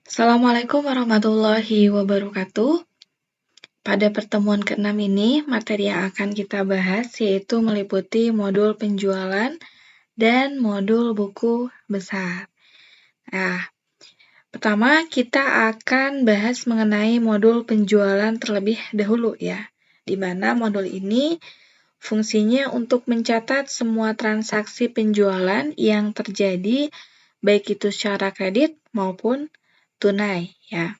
Assalamualaikum warahmatullahi wabarakatuh. Pada pertemuan ke-6 ini, materi yang akan kita bahas yaitu meliputi modul penjualan dan modul buku besar. Nah, pertama kita akan bahas mengenai modul penjualan terlebih dahulu ya, di mana modul ini fungsinya untuk mencatat semua transaksi penjualan yang terjadi, baik itu secara kredit maupun tunai ya.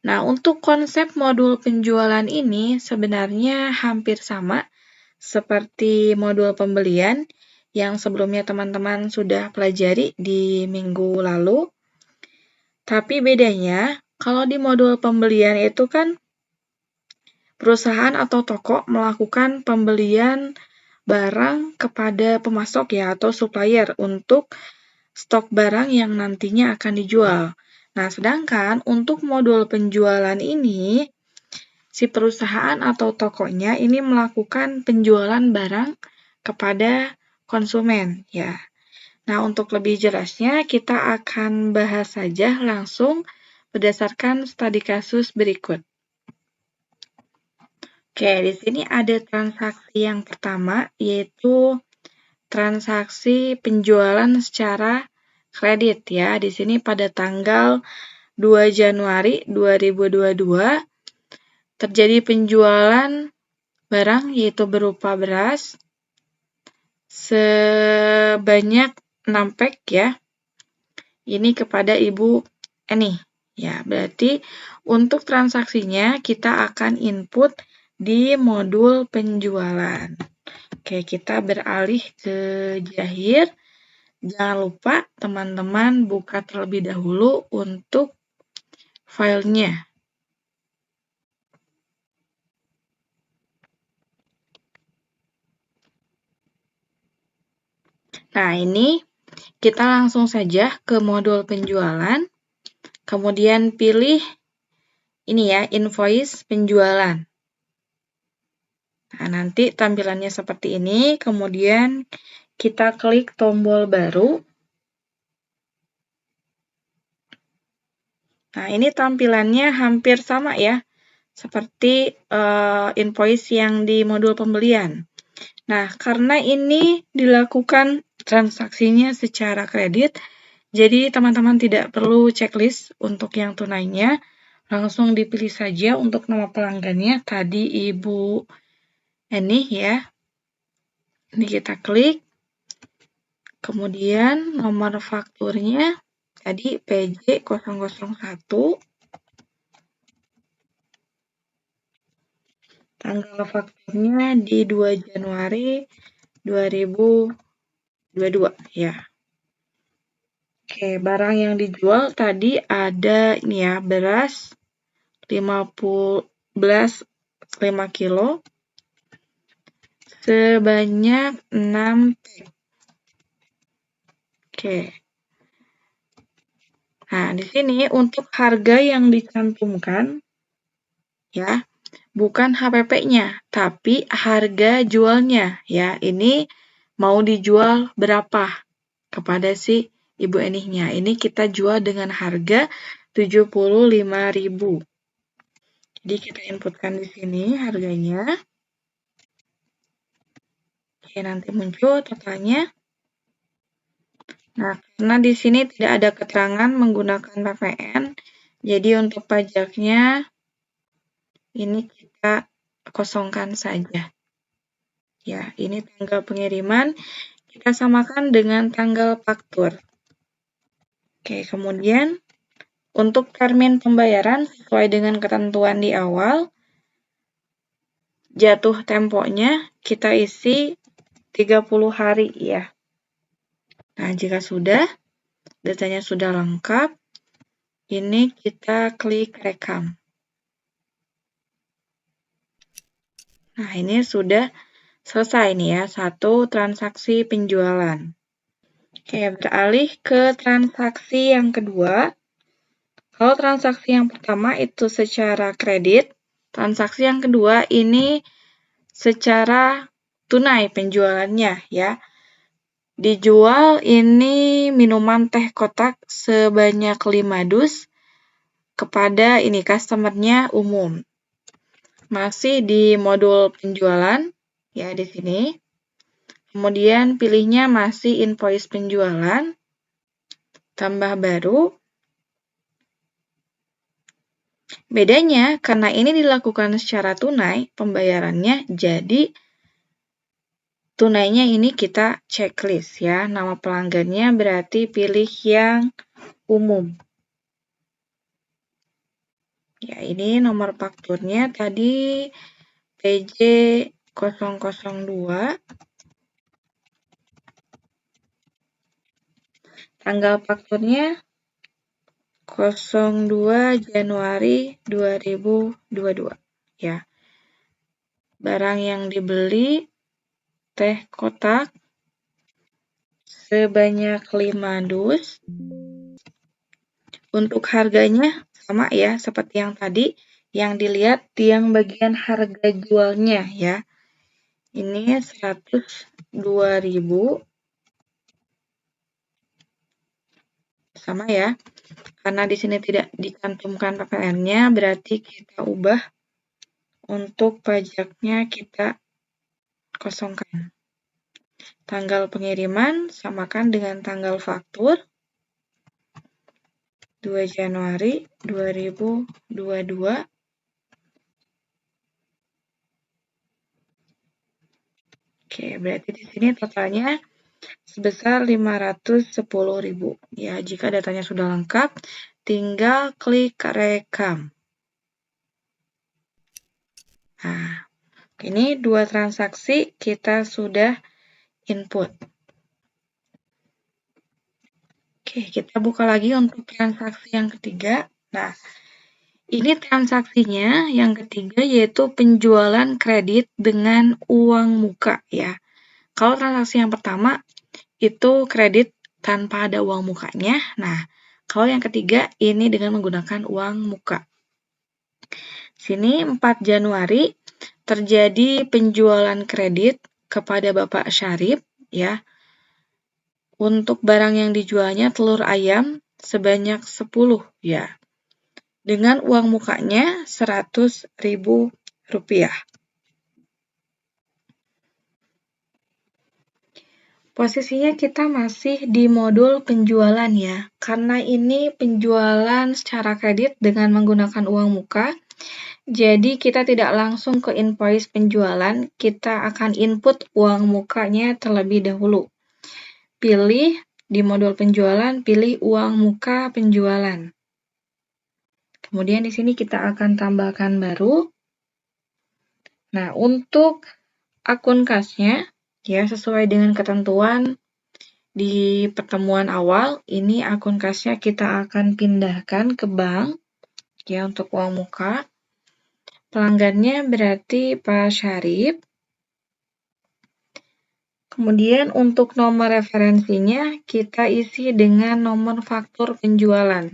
Nah, untuk konsep modul penjualan ini sebenarnya hampir sama seperti modul pembelian yang sebelumnya teman-teman sudah pelajari di minggu lalu. Tapi bedanya, kalau di modul pembelian itu kan perusahaan atau toko melakukan pembelian barang kepada pemasok ya atau supplier untuk stok barang yang nantinya akan dijual. Nah, sedangkan untuk modul penjualan ini, si perusahaan atau tokonya ini melakukan penjualan barang kepada konsumen ya. Nah, untuk lebih jelasnya kita akan bahas saja langsung berdasarkan studi kasus berikut. Oke, di sini ada transaksi yang pertama yaitu transaksi penjualan secara kredit ya. Di sini pada tanggal 2 Januari 2022 terjadi penjualan barang yaitu berupa beras sebanyak 6 pack ya. Ini kepada Ibu Eni. Ya, berarti untuk transaksinya kita akan input di modul penjualan. Oke, kita beralih ke Jahir. Jangan lupa teman-teman buka terlebih dahulu untuk filenya. Nah, ini kita langsung saja ke modul penjualan. Kemudian pilih ini ya, invoice penjualan. Nah, nanti tampilannya seperti ini. Kemudian kita klik tombol baru. Nah, ini tampilannya hampir sama ya, seperti invoice yang di modul pembelian. Nah, karena ini dilakukan transaksinya secara kredit, jadi teman-teman tidak perlu checklist untuk yang tunainya, langsung dipilih saja untuk nama pelanggannya, tadi Ibu Eni ya. Ini kita klik, kemudian nomor fakturnya, tadi PJ001, tanggal fakturnya di 2 Januari 2022 ya. Oke, barang yang dijual tadi ada ini ya, beras 5 kilo sebanyak 6 pack. Oke. Nah, di sini untuk harga yang dicantumkan ya, bukan HPP-nya, tapi harga jualnya ya. Ini mau dijual berapa kepada si Ibu Enihnya. Ini kita jual dengan harga 75.000. Jadi kita inputkan di sini harganya. Oke, nanti muncul totalnya. Nah, karena di sini tidak ada keterangan menggunakan PPN, jadi untuk pajaknya ini kita kosongkan saja. Ya, ini tanggal pengiriman, kita samakan dengan tanggal faktur. Oke, kemudian untuk termin pembayaran sesuai dengan ketentuan di awal, jatuh temponya kita isi 30 hari ya. Nah, jika sudah, datanya sudah lengkap, ini kita klik rekam. Nah, ini sudah selesai nih ya, satu transaksi penjualan. Oke, beralih ke transaksi yang kedua. Kalau transaksi yang pertama itu secara kredit, transaksi yang kedua ini secara tunai penjualannya ya. Dijual ini minuman teh kotak sebanyak 5 dus kepada ini customer-nya umum. Masih di modul penjualan, ya di sini. Kemudian pilihnya masih invoice penjualan, tambah baru. Bedanya, karena ini dilakukan secara tunai, pembayarannya, jadi tunainya ini kita checklist ya. Nama pelanggannya berarti pilih yang umum. Ya, ini nomor fakturnya tadi PJ002. Tanggal fakturnya 02 Januari 2022. Ya. Barang yang dibeli teh kotak sebanyak 5 dus. Untuk harganya sama ya, seperti yang tadi, yang dilihat yang bagian harga jualnya ya. Ini 102.000. Sama ya. Karena di sini tidak dicantumkan PPN-nya, berarti kita ubah untuk pajaknya kita kosongkan. Tanggal pengiriman samakan dengan tanggal faktur 2 Januari 2022. Oke, berarti di sini totalnya sebesar 510.000. Ya, jika datanya sudah lengkap, tinggal klik rekam. Nah, ini 2 transaksi kita sudah input. Oke, kita buka lagi untuk transaksi yang ketiga. Nah, ini transaksinya yang ketiga yaitu penjualan kredit dengan uang muka ya. Kalau transaksi yang pertama itu kredit tanpa ada uang mukanya. Nah, kalau yang ketiga ini dengan menggunakan uang muka. Sini 4 Januari terjadi penjualan kredit kepada Bapak Syarif ya. Untuk barang yang dijualnya telur ayam sebanyak 10 ya. Dengan uang mukanya Rp100.000. Posisinya kita masih di modul penjualan ya. Karena ini penjualan secara kredit dengan menggunakan uang muka. Jadi kita tidak langsung ke invoice penjualan, kita akan input uang mukanya terlebih dahulu. Pilih di modul penjualan, pilih uang muka penjualan. Kemudian di sini kita akan tambahkan baru. Nah, untuk akun kasnya, ya sesuai dengan ketentuan di pertemuan awal, ini akun kasnya kita akan pindahkan ke bank, ya untuk uang muka. Pelanggannya berarti Pak Syarif. Kemudian untuk nomor referensinya kita isi dengan nomor faktur penjualan.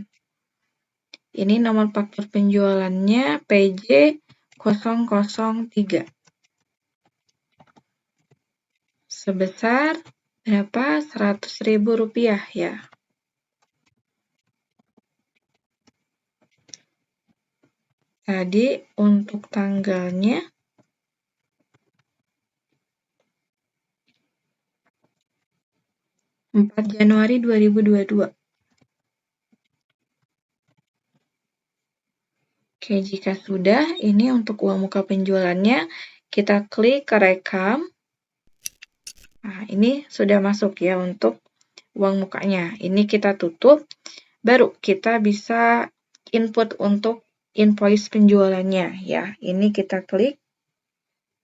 Ini nomor faktur penjualannya PJ003. Sebesar berapa? Rp100.000 ya. Tadi untuk tanggalnya 4 Januari 2022. Oke, jika sudah, ini untuk uang muka penjualannya, kita klik ke rekam. Nah, ini sudah masuk ya untuk uang mukanya. Ini kita tutup, baru kita bisa input untuk invoice penjualannya ya. Ini kita klik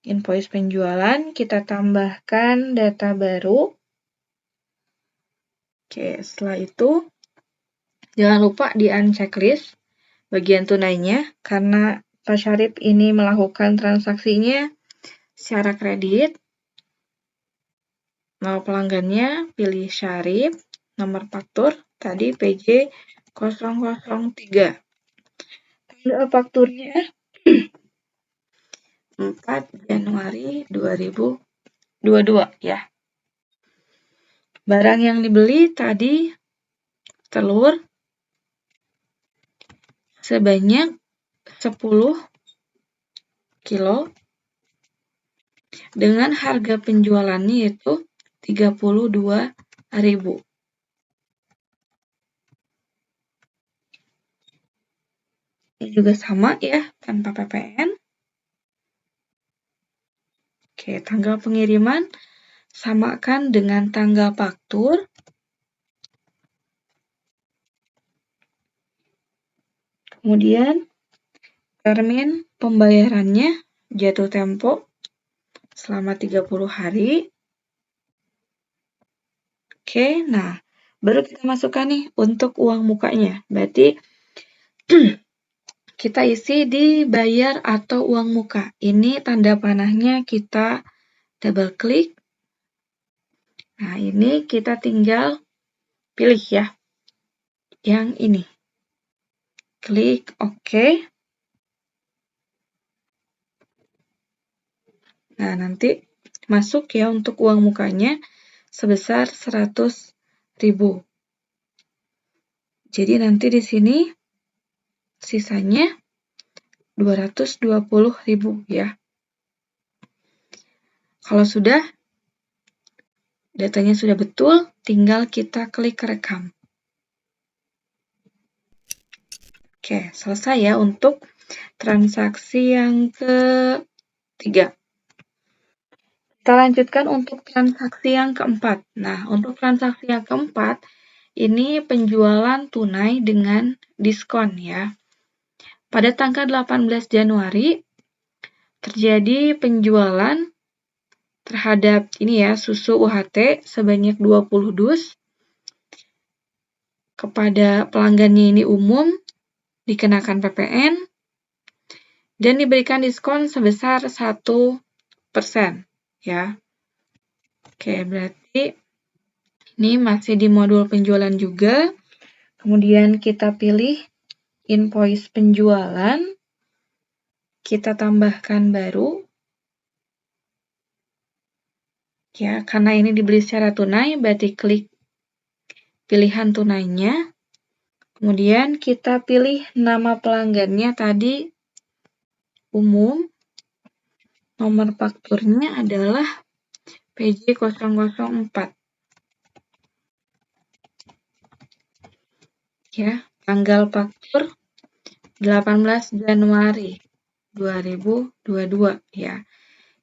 invoice penjualan, kita tambahkan data baru. Oke, setelah itu jangan lupa di unchecklist bagian tunainya karena Pak Syarif ini melakukan transaksinya secara kredit. Nama pelanggannya pilih Syarif, nomor faktur tadi PJ003. Tanggal fakturnya 4 Januari 2022 ya. Barang yang dibeli tadi telur sebanyak 10 kilo dengan harga penjualannya yaitu 32.000. Ini juga sama ya, tanpa PPN. Oke, tanggal pengiriman samakan dengan tanggal faktur. Kemudian termin pembayarannya jatuh tempo selama 30 hari. Oke, nah baru kita masukkan nih untuk uang mukanya. Berarti kita isi di bayar atau uang muka. Ini tanda panahnya kita double klik. Nah, ini kita tinggal pilih ya, yang ini. Klik OK. Nah, nanti masuk ya untuk uang mukanya sebesar 100.000. Jadi nanti di sini sisanya 220.000 ya. Kalau sudah datanya sudah betul, tinggal kita klik rekam. Oke, selesai ya untuk transaksi yang ketiga. Kita lanjutkan untuk transaksi yang keempat. Nah, untuk transaksi yang keempat, ini penjualan tunai dengan diskon ya. Pada tanggal 18 Januari, terjadi penjualan terhadap ini ya, susu UHT sebanyak 20 dus. Kepada pelanggannya ini umum, dikenakan PPN, dan diberikan diskon sebesar 1% ya. Oke, berarti ini masih di modul penjualan juga. Kemudian kita pilih invoice penjualan. Kita tambahkan baru. Ya, karena ini dibeli secara tunai, berarti klik pilihan tunainya. Kemudian kita pilih nama pelanggannya tadi umum. Nomor fakturnya adalah PJ004. Ya, tanggal faktur 18 Januari 2022 ya.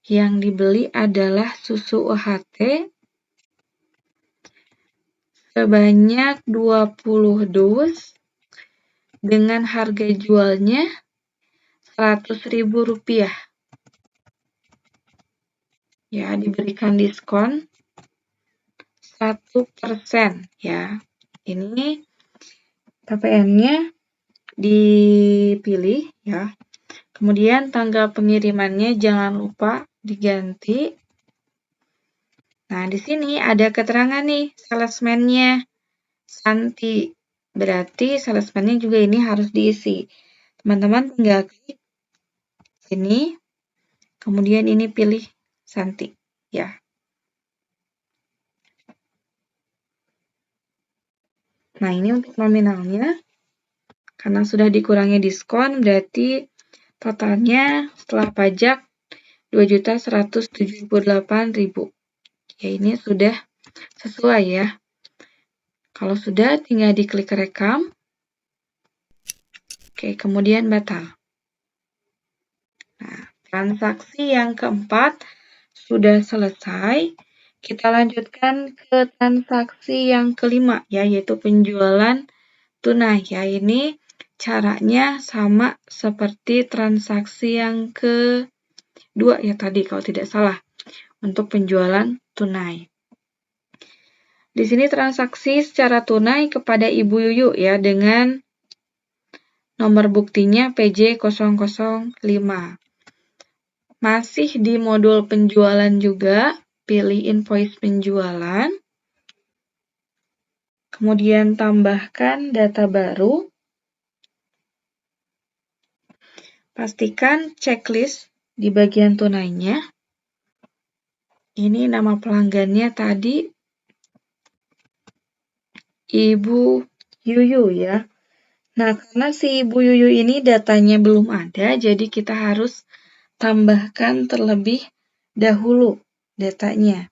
Yang dibeli adalah susu UHT sebanyak 20 dus dengan harga jualnya Rp100.000. Ya, diberikan diskon 1% ya. Ini PPN-nya dipilih ya. Kemudian tanggal pengirimannya jangan lupa diganti. Nah, di sini ada keterangan nih salesman-nya Santi. Berarti salesman-nya juga ini harus diisi. Teman-teman tinggal klik sini. Kemudian ini pilih Santi ya. Nah, ini untuk nominalnya. Karena sudah dikurangi diskon, berarti totalnya setelah pajak 2.178.000. Ya, ini sudah sesuai ya. Kalau sudah, tinggal diklik rekam. Oke, kemudian batal. Nah, transaksi yang keempat sudah selesai. Kita lanjutkan ke transaksi yang kelima, ya, yaitu penjualan tunai. Ya, ini caranya sama seperti transaksi yang kedua ya tadi, kalau tidak salah, untuk penjualan tunai. Di sini transaksi secara tunai kepada Ibu Yuyu ya, dengan nomor buktinya PJ005. Masih di modul penjualan juga, pilih invoice penjualan. Kemudian tambahkan data baru. Pastikan checklist di bagian tunainya. Ini nama pelanggannya tadi Ibu Yuyu ya. Nah, karena si Ibu Yuyu ini datanya belum ada, jadi kita harus tambahkan terlebih dahulu datanya.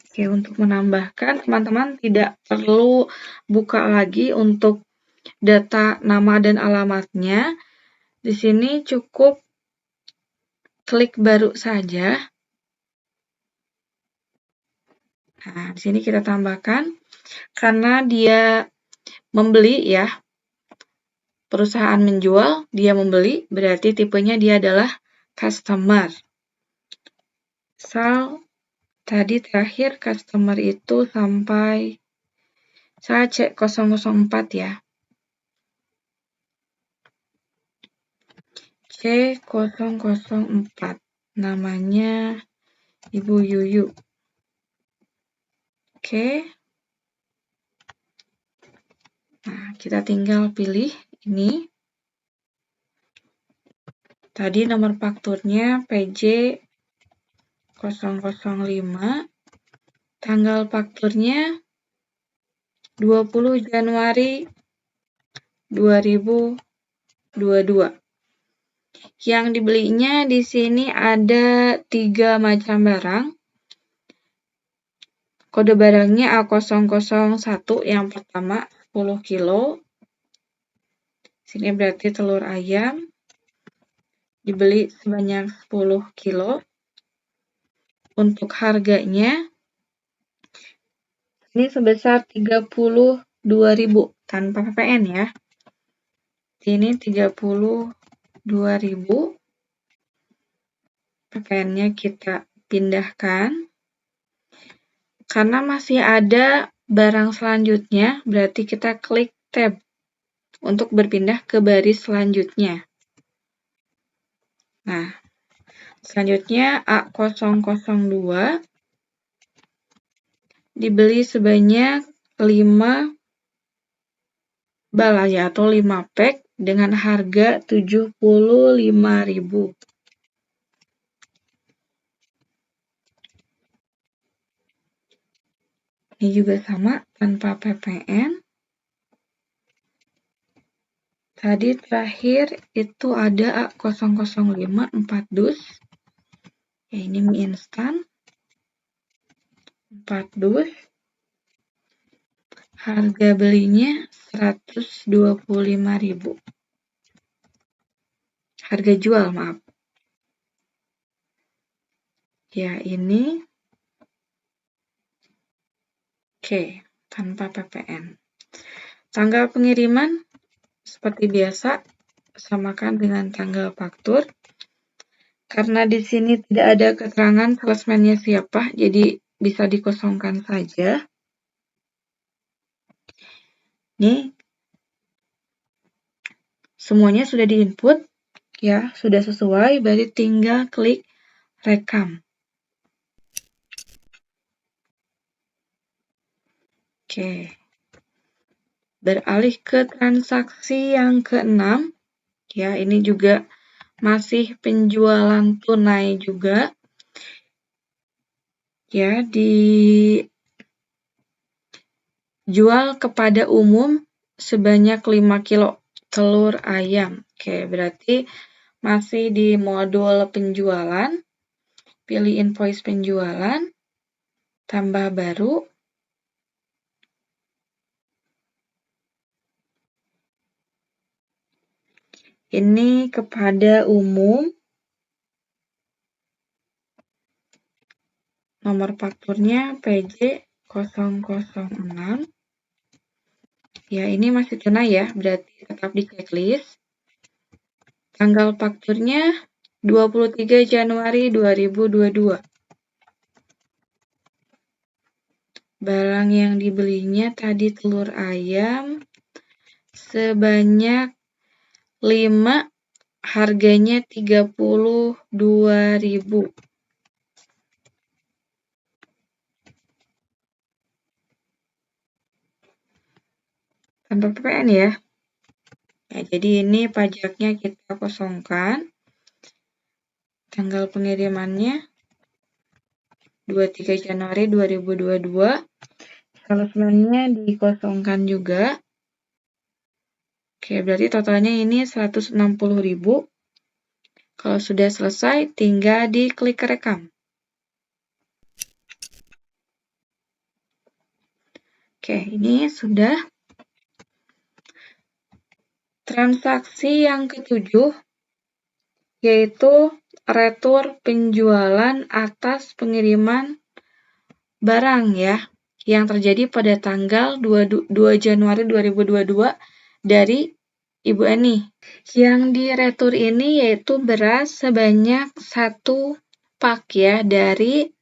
Oke, untuk menambahkan, teman-teman tidak perlu buka lagi untuk data nama dan alamatnya. Di sini cukup klik baru saja. Nah, di sini kita tambahkan karena dia membeli ya, perusahaan menjual, dia membeli, berarti tipenya dia adalah customer. Misal tadi terakhir customer itu sampai saya cek 004 ya. C004. Namanya Ibu Yuyu. Oke. Nah, kita tinggal pilih ini. Tadi nomor fakturnya PJ 005. Tanggal fakturnya 20 Januari 2022. Yang dibelinya di sini ada 3 macam barang. Kode barangnya A001 yang pertama 10 kilo. Sini berarti telur ayam. Dibeli sebanyak 10 kilo. Untuk harganya ini sebesar 32.000 tanpa PPN ya. Ini 32.000. PPN-nya kita pindahkan. Karena masih ada barang selanjutnya, berarti kita klik tab untuk berpindah ke baris selanjutnya. Nah, selanjutnya A002 dibeli sebanyak 5 bal ya, atau 5 pack dengan harga 75.000. Ini juga sama tanpa PPN. Tadi terakhir itu ada A005 4 dus. Ya, ini mie instan. 4 dus. Harga belinya 125.000. Harga jual, maaf. Ya, ini. Oke, tanpa PPN. Tanggal pengiriman seperti biasa samakan dengan tanggal faktur. Karena di sini tidak ada keterangan salesman-nya siapa, jadi bisa dikosongkan saja. Nih, semuanya sudah diinput, ya, sudah sesuai, berarti tinggal klik rekam. Oke. Beralih ke transaksi yang ke-6, ya, ini juga masih penjualan tunai juga. Ya, dijual kepada umum sebanyak 5 kilo telur ayam. Oke, berarti masih di modul penjualan. Pilih invoice penjualan. Tambah baru. Ini kepada umum. Nomor fakturnya PJ 006. Ya, ini masih tunai ya, berarti tetap di checklist. Tanggal fakturnya 23 Januari 2022. Barang yang dibelinya tadi telur ayam sebanyak 5, harganya 32.000. Tanpa PPN ya. Ya, jadi ini pajaknya kita kosongkan. Tanggal pengirimannya 23 Januari 2022. Salesman-nya dikosongkan juga. Oke, berarti totalnya ini 160.000. Kalau sudah selesai, tinggal diklik rekam. Oke, ini sudah. Transaksi yang ketujuh, yaitu retur penjualan atas pengiriman barang ya, yang terjadi pada tanggal 2 Januari 2022 dari Ibu Eni. Yang diretur ini yaitu beras sebanyak 1 pak ya, dari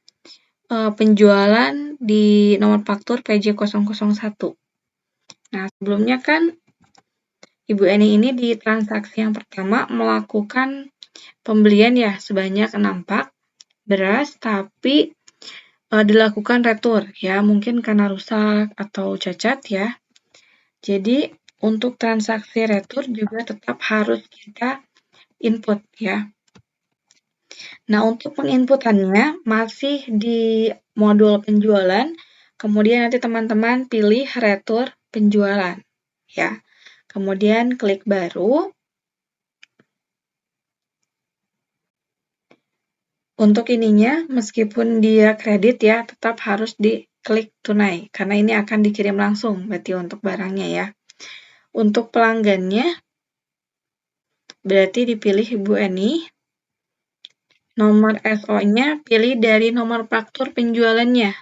penjualan di nomor faktur PJ001. Nah, sebelumnya kan Ibu Eni ini di transaksi yang pertama melakukan pembelian ya sebanyak 6 pak beras, tapi dilakukan retur ya, mungkin karena rusak atau cacat ya. Jadi untuk transaksi retur juga tetap harus kita input ya. Nah, untuk penginputannya masih di modul penjualan, kemudian nanti teman-teman pilih retur penjualan ya. Kemudian klik baru. Untuk ininya, meskipun dia kredit ya, tetap harus diklik tunai, karena ini akan dikirim langsung, berarti untuk barangnya ya. Untuk pelanggannya, berarti dipilih Ibu Eni. Nomor SO-nya pilih dari nomor faktur penjualannya,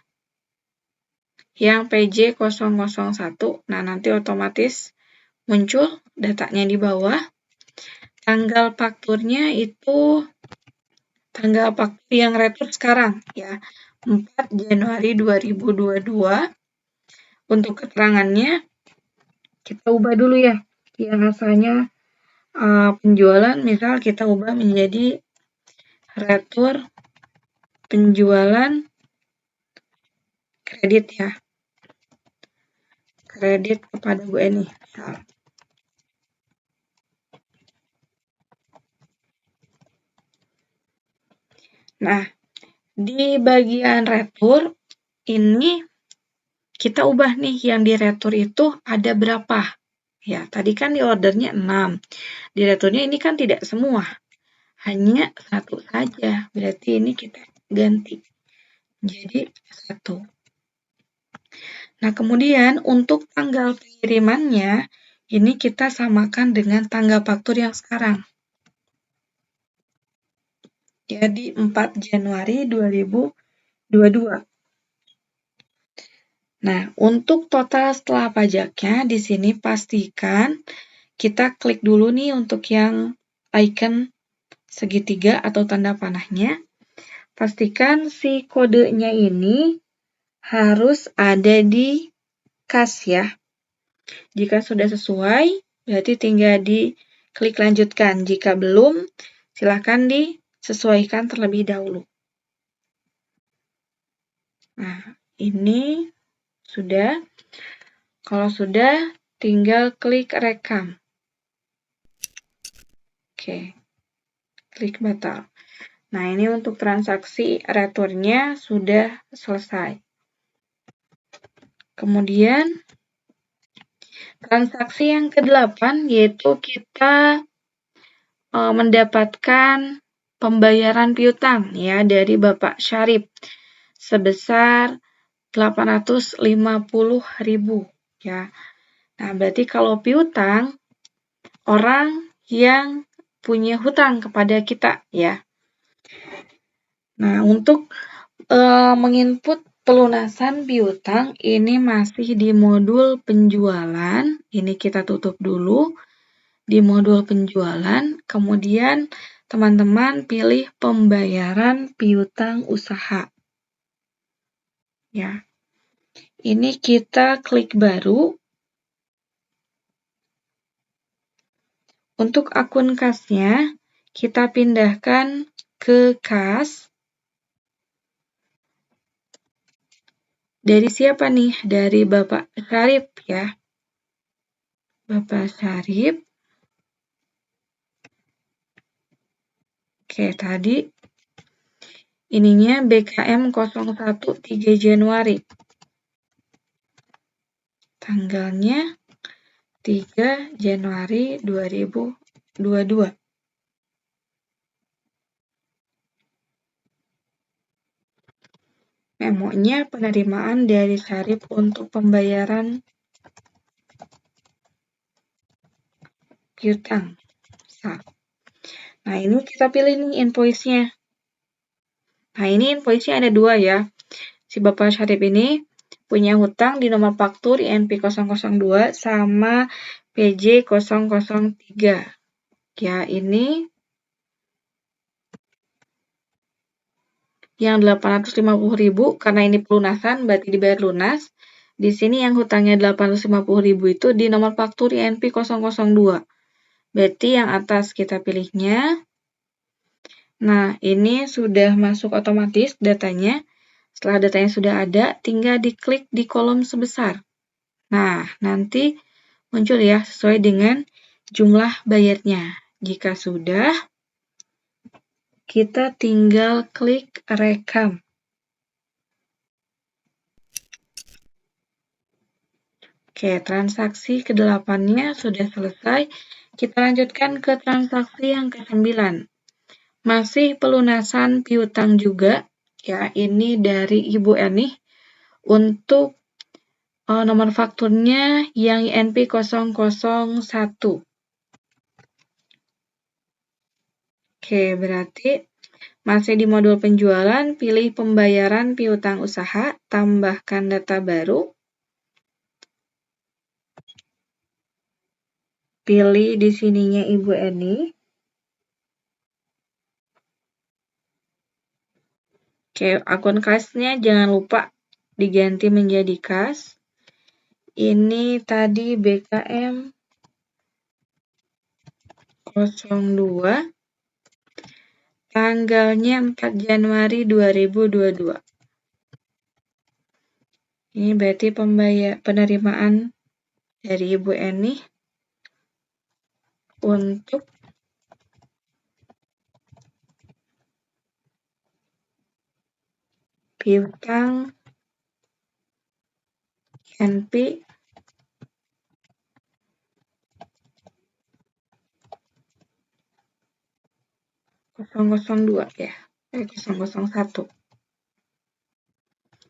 yang PJ001. Nah, nanti otomatis muncul datanya di bawah. Tanggal fakturnya itu tanggal faktur yang retur sekarang ya, 4 Januari 2022. Untuk keterangannya kita ubah dulu ya, yang asalnya penjualan, misal kita ubah menjadi retur penjualan kredit ya, kredit kepada Bu Eni. Nah, di bagian retur ini kita ubah nih, yang di retur itu ada berapa. Ya, tadi kan di ordernya 6. Di returnya ini kan tidak semua. Hanya 1 saja. Berarti ini kita ganti jadi 1. Nah, kemudian untuk tanggal pengirimannya, ini kita samakan dengan tanggal faktur yang sekarang. Jadi 4 Januari 2022. Nah, untuk total setelah pajaknya, di sini pastikan kita klik dulu nih untuk yang icon segitiga atau tanda panahnya. Pastikan si kodenya ini harus ada di kas ya. Jika sudah sesuai, berarti tinggal diklik lanjutkan. Jika belum, silakan disesuaikan terlebih dahulu. Nah, ini sudah. Kalau sudah, tinggal klik rekam. Oke, klik batal. Nah, ini untuk transaksi returnya sudah selesai. Kemudian, transaksi yang ke-8 yaitu kita mendapatkan pembayaran piutang ya dari Bapak Syarif sebesar 850.000 ya. Nah, berarti kalau piutang orang yang punya hutang kepada kita ya. Nah, untuk menginput pelunasan piutang ini masih di modul penjualan. Ini kita tutup dulu di modul penjualan. Kemudian teman-teman pilih pembayaran piutang usaha. Ya. Ini kita klik baru. Untuk akun kasnya, kita pindahkan ke kas. Dari siapa nih? Dari Bapak Syarif ya. Bapak Syarif. Oke, tadi ininya BKM 01 3 Januari. Tanggalnya 3 Januari 2022. Memonya penerimaan dari Syarif untuk pembayaran piutang. Nah, ini kita pilih nih invoice-nya. Nah, ini invoice-nya ada 2 ya. Si Bapak Syarif ini punya hutang di nomor faktur INP002 sama PJ003. Ya, ini yang 850.000 karena ini pelunasan berarti dibayar lunas. Di sini yang hutangnya 850.000 itu di nomor faktur INP002. Berarti yang atas kita pilihnya. Nah, ini sudah masuk otomatis datanya. Setelah datanya sudah ada, tinggal diklik di kolom sebesar. Nah, nanti muncul ya sesuai dengan jumlah bayarnya. Jika sudah, kita tinggal klik rekam. Oke, transaksi ke-8-nya sudah selesai. Kita lanjutkan ke transaksi yang ke-9. Masih pelunasan piutang juga. Ya, ini dari Ibu Eni untuk nomor fakturnya yang INP001. Oke, berarti masih di modul penjualan, pilih pembayaran piutang usaha, tambahkan data baru. Pilih di sininya Ibu Eni. Oke, akun kasnya jangan lupa diganti menjadi kas. Ini tadi BKM 02. Tanggalnya 4 Januari 2022. Ini berarti penerimaan dari Ibu Eni untuk piutang INP 002 ya, 001.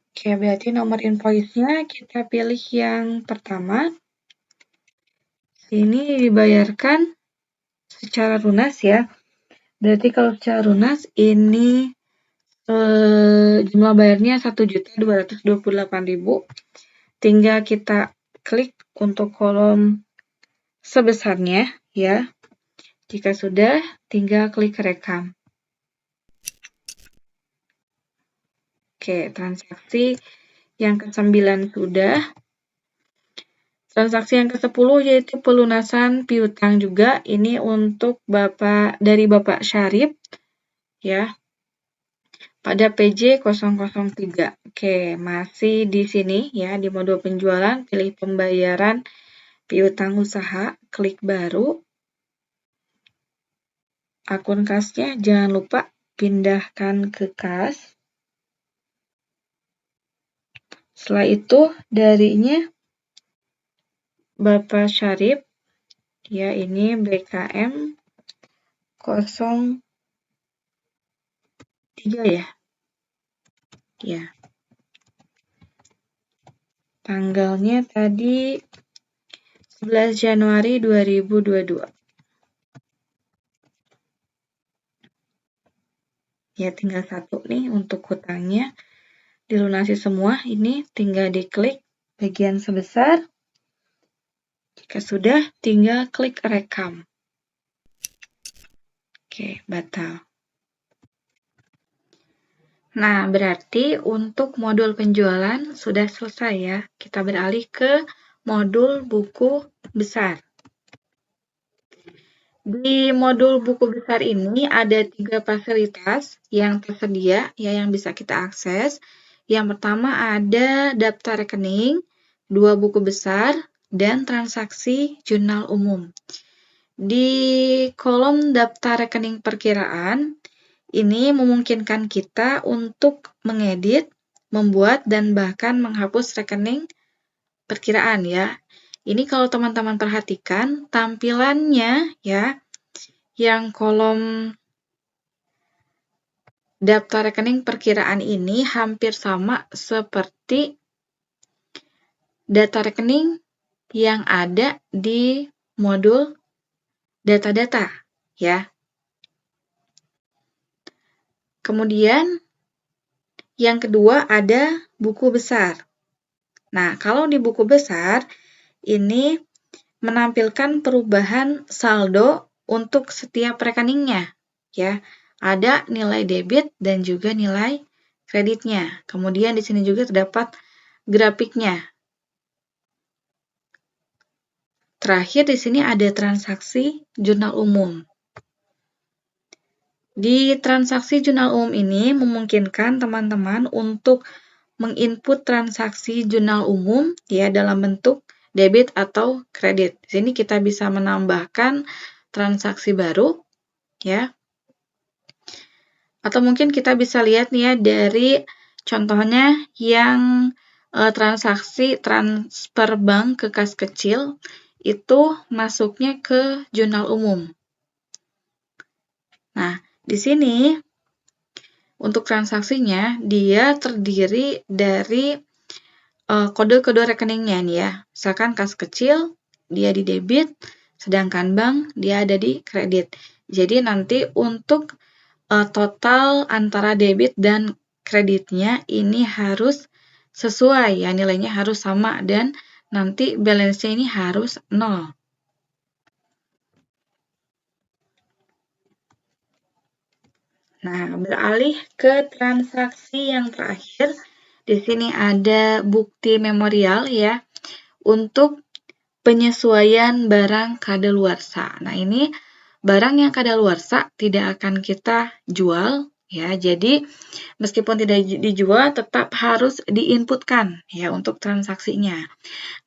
Oke, berarti nomor invoice-nya kita pilih yang pertama. Sini dibayarkan secara lunas ya. Berarti kalau secara lunas ini jumlah bayarnya 1.228.000. Tinggal kita klik untuk kolom sebesarnya ya. Jika sudah, tinggal klik rekam. Oke, transaksi yang ke-9 sudah. Transaksi yang ke-10 yaitu pelunasan piutang juga. Ini untuk dari Bapak Syarif ya. Pada PJ003. Oke, masih di sini ya di modul penjualan, pilih pembayaran piutang usaha, klik baru. Akun kasnya jangan lupa pindahkan ke kas. Setelah itu darinya Bapak Syarif ya, ini BKM 03 ya. Ya. Tanggalnya tadi 11 Januari 2022. Ya, tinggal satu nih untuk hutangnya. Dilunasi semua, ini tinggal diklik bagian sebesar. Jika sudah, tinggal klik rekam. Oke, batal. Nah, berarti untuk modul penjualan sudah selesai ya. Kita beralih ke modul buku besar. Di modul buku besar ini ada 3 fasilitas yang tersedia ya yang bisa kita akses. Yang pertama ada daftar rekening, 2 buku besar, dan transaksi jurnal umum. Di kolom daftar rekening perkiraan, ini memungkinkan kita untuk mengedit, membuat, dan bahkan menghapus rekening perkiraan ya. Ini kalau teman-teman perhatikan, tampilannya ya, yang kolom daftar rekening perkiraan ini hampir sama seperti data rekening yang ada di modul data-data ya. Kemudian yang kedua ada buku besar. Nah, kalau di buku besar ini menampilkan perubahan saldo untuk setiap rekeningnya ya. Ada nilai debit dan juga nilai kreditnya. Kemudian di sini juga terdapat grafiknya. Terakhir di sini ada transaksi jurnal umum. Di transaksi jurnal umum ini memungkinkan teman-teman untuk menginput transaksi jurnal umum ya dalam bentuk debit atau kredit. Di sini kita bisa menambahkan transaksi baru ya. Atau mungkin kita bisa lihat nih ya dari contohnya yang transaksi transfer bank ke kas kecil itu masuknya ke jurnal umum. Nah, di sini untuk transaksinya dia terdiri dari kode-kode rekeningnya nih ya. Misalkan kas kecil dia di debit, sedangkan bank dia ada di kredit. Jadi nanti untuk total antara debit dan kreditnya ini harus sesuai ya, nilainya harus sama dan nanti balance-nya ini harus 0. Nah, beralih ke transaksi yang terakhir. Di sini ada bukti memorial ya untuk penyesuaian barang kadaluarsa. Nah, ini barang yang kadaluarsa tidak akan kita jual ya. Jadi, meskipun tidak dijual tetap harus diinputkan ya untuk transaksinya.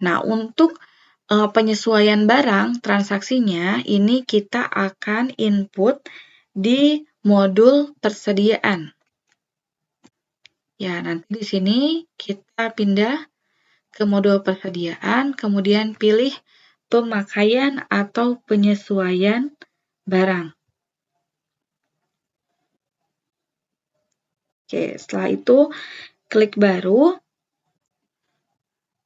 Nah, untuk penyesuaian barang transaksinya ini kita akan input di modul persediaan. Ya, nanti di sini kita pindah ke modul persediaan, kemudian pilih pemakaian atau penyesuaian barang. Oke, setelah itu klik baru.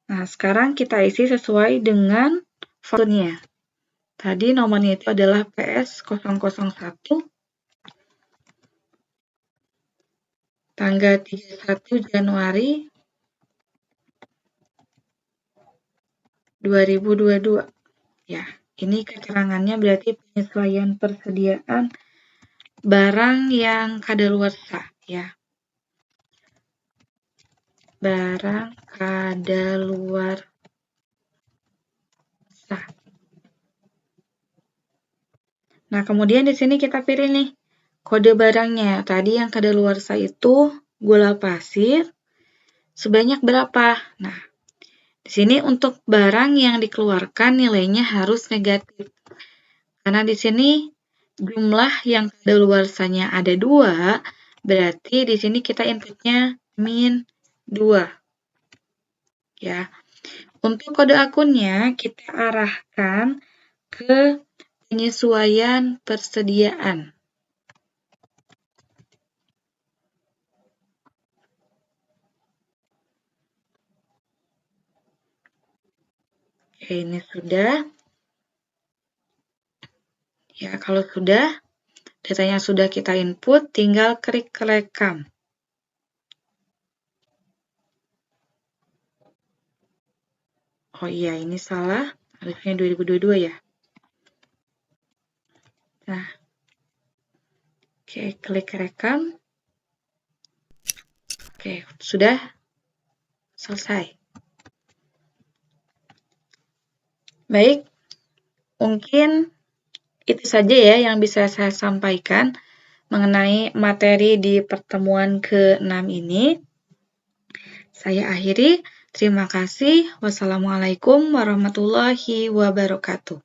Nah, sekarang kita isi sesuai dengan fakturnya. Tadi nomornya itu adalah PS001, tanggal 31 Januari 2022. Ya, ini keterangannya berarti penyesuaian persediaan barang yang kadaluarsa ya. Barang kadaluarsa. Nah, kemudian di sini kita pilih nih kode barangnya. Tadi yang kadaluarsa itu gula pasir sebanyak berapa? Nah, di sini untuk barang yang dikeluarkan nilainya harus negatif. Karena di sini jumlah yang kadaluarsanya ada 2, berarti di sini kita inputnya min 2. Ya. Untuk kode akunnya kita arahkan ke penyesuaian persediaan. Oke, ini sudah. Ya, kalau sudah, datanya sudah kita input, tinggal klik rekam. Oh iya, ini salah. Harusnya 2022 ya. Nah, oke, klik rekam. Oke, sudah selesai. Baik, mungkin itu saja ya yang bisa saya sampaikan mengenai materi di pertemuan ke-6 ini. Saya akhiri. Terima kasih. Wassalamualaikum warahmatullahi wabarakatuh.